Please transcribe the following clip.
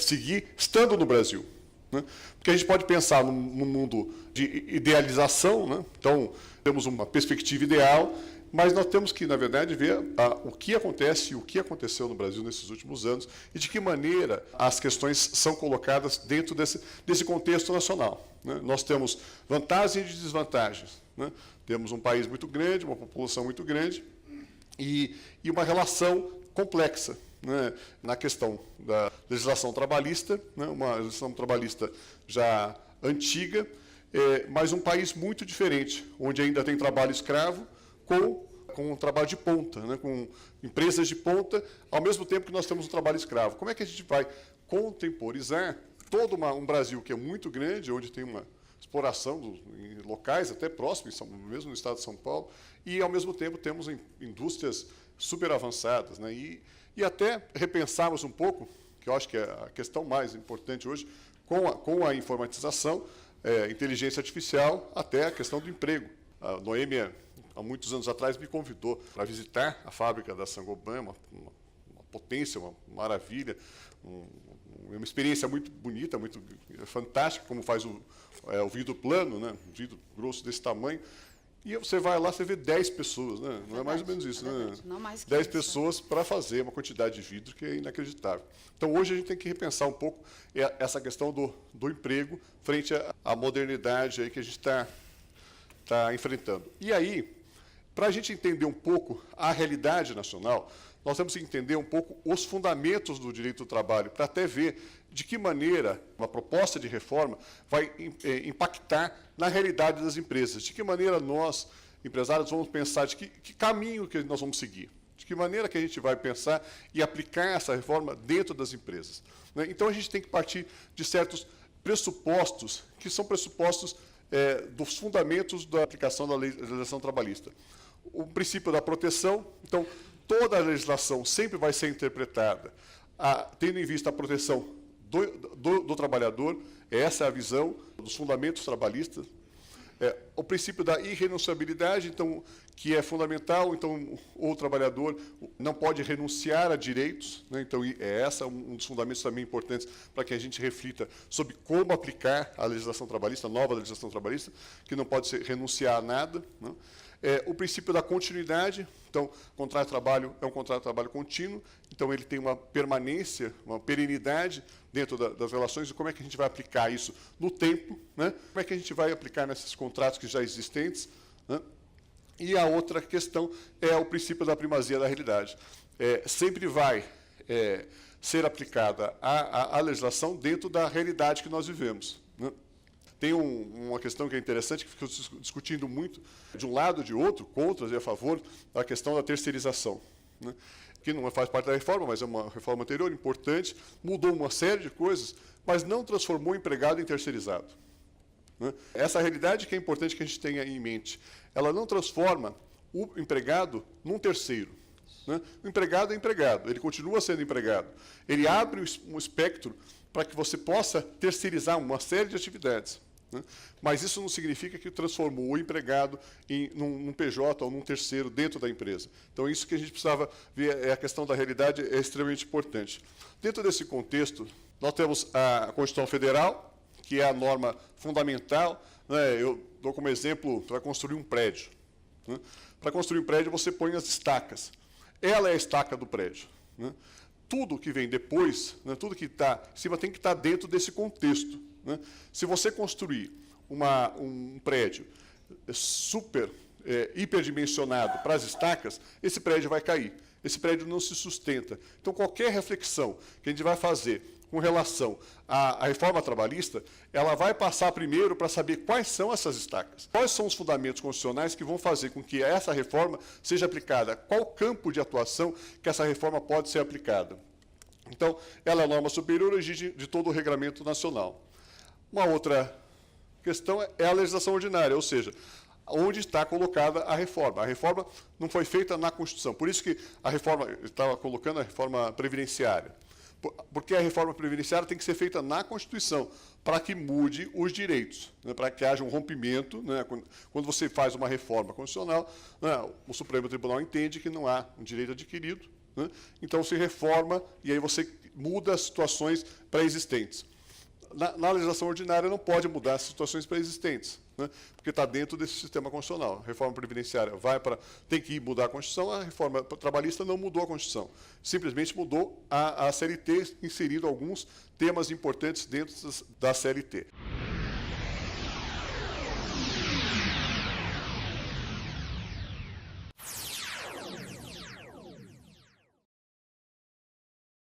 seguir estando no Brasil. Né? Porque a gente pode pensar num mundo de idealização, né? Então, temos uma perspectiva ideal, mas nós temos que, na verdade, ver o que acontece e o que aconteceu no Brasil nesses últimos anos e de que maneira as questões são colocadas dentro desse contexto nacional. Né? Nós temos vantagens e desvantagens. Né? Temos um país muito grande, uma população muito grande e uma relação complexa, né, na questão da legislação trabalhista, né, uma legislação trabalhista já antiga, mas um país muito diferente, onde ainda tem trabalho escravo com um trabalho de ponta, né, com empresas de ponta, ao mesmo tempo que nós temos um trabalho escravo. Como é que a gente vai contemporizar todo um Brasil que é muito grande, onde tem uma exploração em locais até próximos, mesmo no estado de São Paulo, e, ao mesmo tempo, temos indústrias super avançadas, né, e até repensarmos um pouco, que eu acho que é a questão mais importante hoje, com a informatização, inteligência artificial, até a questão do emprego. A Noêmia, há muitos anos atrás, me convidou para visitar a fábrica da Saint-Gobain, uma potência, uma maravilha, uma experiência muito bonita, muito fantástica, como faz o vidro plano, né, um vidro grosso desse tamanho. E você vai lá, você vê 10 pessoas, né? Não é mais ou menos isso, né? Não mais que 10 isso. pessoas para fazer uma quantidade de vidro que é inacreditável. Então, hoje a gente tem que repensar um pouco essa questão do emprego frente à modernidade aí que a gente está enfrentando. E aí, para a gente entender um pouco a realidade nacional, nós temos que entender um pouco os fundamentos do direito do trabalho, para até ver de que maneira uma proposta de reforma vai impactar na realidade das empresas, de que maneira nós, empresários, vamos pensar, de que caminho que nós vamos seguir, de que maneira que a gente vai pensar e aplicar essa reforma dentro das empresas. Né? Então, a gente tem que partir de certos pressupostos, que são pressupostos dos fundamentos da aplicação da legislação trabalhista. O princípio da proteção, então, toda a legislação sempre vai ser interpretada tendo em vista a proteção do trabalhador, essa é a visão dos fundamentos trabalhistas. O princípio da irrenunciabilidade, então, que é fundamental, então, o trabalhador não pode renunciar a direitos, né? Então, essa é um dos fundamentos também importantes para que a gente reflita sobre como aplicar a legislação trabalhista, a nova legislação trabalhista, que não pode renunciar a nada, né? O princípio da continuidade, então, contrato de trabalho é um contrato de trabalho contínuo, então ele tem uma permanência, uma perenidade dentro das relações, e como é que a gente vai aplicar isso no tempo, né? Como é que a gente vai aplicar nesses contratos que já existentes, né? E a outra questão é o princípio da primazia da realidade. Sempre vai ser aplicada a legislação dentro da realidade que nós vivemos, né? Tem uma questão que é interessante, que ficou discutindo muito, de um lado e de outro, contras e a favor, a questão da terceirização, né? Que não faz parte da reforma, mas é uma reforma anterior, importante, mudou uma série de coisas, mas não transformou o empregado em terceirizado, né? Essa realidade que é importante que a gente tenha em mente. Ela não transforma o empregado num terceiro, né? O empregado é empregado, ele continua sendo empregado. Ele abre um espectro para que você possa terceirizar uma série de atividades, né? Mas isso não significa que transformou o empregado num PJ ou num terceiro dentro da empresa. Então, isso que a gente precisava ver, a questão da realidade é extremamente importante. Dentro desse contexto, nós temos a Constituição Federal, que é a norma fundamental, né? Eu dou como exemplo, para construir um prédio, né? Para construir um prédio, você põe as estacas. Ela é a estaca do prédio, né? Tudo que vem depois, né, tudo que está em cima tem que estar dentro desse contexto, né? Se você construir um prédio hiperdimensionado para as estacas, esse prédio vai cair. Esse prédio não se sustenta. Então, qualquer reflexão que a gente vai fazer com relação à reforma trabalhista, ela vai passar primeiro para saber quais são essas estacas, quais são os fundamentos constitucionais que vão fazer com que essa reforma seja aplicada, qual campo de atuação que essa reforma pode ser aplicada. Então, ela é a norma superior e exige de todo o regramento nacional. Uma outra questão é a legislação ordinária, ou seja, onde está colocada a reforma. A reforma não foi feita na Constituição, por isso que a reforma, estava colocando a reforma previdenciária. Porque a reforma previdenciária tem que ser feita na Constituição, para que mude os direitos, né, para que haja um rompimento, né, quando você faz uma reforma constitucional, né, o Supremo Tribunal entende que não há um direito adquirido, né? Então se reforma e aí você muda as situações pré-existentes. Na legislação ordinária não pode mudar as situações pré-existentes, né? Porque está dentro desse sistema constitucional. A reforma previdenciária tem que mudar a Constituição, a reforma trabalhista não mudou a Constituição. Simplesmente mudou a CLT, inserindo alguns temas importantes dentro da CLT.